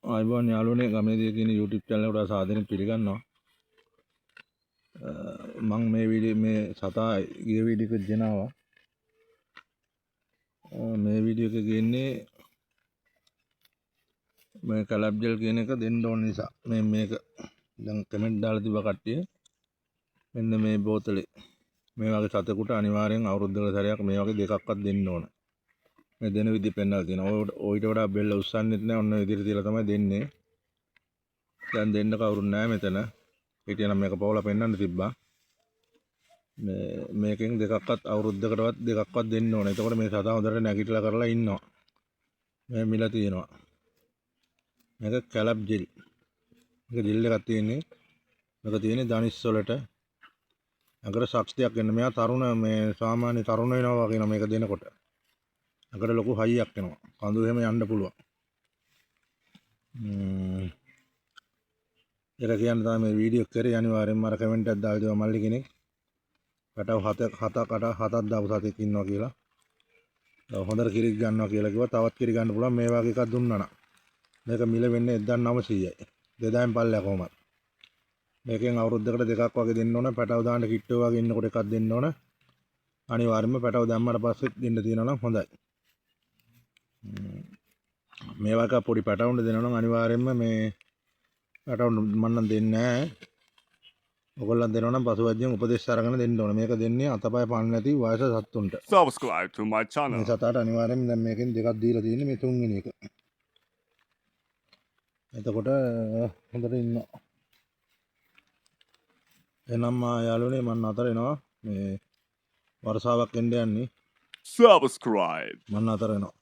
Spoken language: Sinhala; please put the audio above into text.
ආයිබෝන් යාළුවනේ ගමේදී තියෙන YouTube channel එකට සාදරයෙන් පිළිගන්නවා. මම මේ සතා ගිය වීඩියෝ එක ගෙනාවා. මේ වීඩියෝ එක ගන්නේ මේ කලබ් ජෙල් කියන එක දෙන්න ඕන නිසා. මේක දැන් කමෙන්ට් දාලා තිබ්බ කට්ටිය. මෙන්න මේ බෝතලේ මේ වගේ සතෙකුට අනිවාර්යෙන් අවුරුද්දකට සැරයක් මේ වගේ දෙකක්වත් දෙන්න ඕන. මේ දෙන විදිහ පෙන්නලා තියෙනවා. ඔයිට වඩා බෙල්ල උස්සන්නෙත් නැහැ. ඔන්න ඉදිරිය තියලා තමයි දෙන්නේ. දැන් දෙන්න කවුරුත් නැහැ මෙතන. හිටියනම් මේක පොවලා පෙන්නන්න තිබ්බා. මේකෙන් දෙකක්වත් අවුරුද්දකටවත් දෙකක්වත් දෙන්න ඕනේ. එතකොට මේ සතා හොඳට නැගිටලා කරලා ඉන්නවා. මේ මිල තියෙනවා. මේක කැලබ් ජෙල්. මේක ජෙල් එකක් තියෙන්නේ. මේක තියෙන්නේ ධනිස් වලට. අගර ශක්තියක් එන්න. මෙයා තරුණ මේ සාමාන්‍ය තරුණ වෙනවා වගේ නම මේක දෙනකොට. අගර ලොකු හයියක් එනවා. කඳු එහෙම යන්න පුළුවන්. ඒක කියන්න තමයි මේ වීඩියෝ කරේ. අනිවාර්යෙන්ම අර කමෙන්ට් එකක් දාලා දෙනවා මල්ලි කෙනෙක්. පැටව හතක් දාපු සතෙක් ඉන්නවා කියලා. හොඳට කිරි ගන්නවා කියලා කිව්වා. තවත් කිරි ගන්න පුළුවන් මේ වගේ එකක් දුන්නා නම්. මේක මිල වෙන්නේ 1900යි. 2000න් පල්ලෙයා කොහමද? මේකෙන් අවුරුද්දකට දෙකක් වගේ දෙන්න ඕන. පැටව දාන්න කිට්ටෝ වගේ ඉන්නකොට එකක් දෙන්න ඕන. අනිවාර්යයෙන්ම පැටව දැම්මට පස්සේ දෙන්න තියෙනවා නම් හොඳයි. මේ වගේ පොඩි පැටවුන්ට දෙනවා නම් අනිවාර්යයෙන්ම මේ පැටවුන් මම නම් දෙන්නේ නැහැ. ඔයගොල්ලන් දෙනවා නම් පසුවැජ්ජෙන් උපදෙස් අරගෙන දෙන්න ඕන. මේක දෙන්නේ අතපය පන්න නැති වයස සත්තුන්ට. Subscribe to my channel. මේ සතාට අනිවාර්යයෙන්ම දැන් මේකෙන් දෙකක් දීලා තියෙන්නේ මේ තුන්වෙනි එක. එතකොට හොඳට ඉන්නවා. එනම් යාළුවනේ මම අතර එනවා. මේ වර්ෂාවක් එන්න යන්නේ. Subscribe. මම අතර එනවා.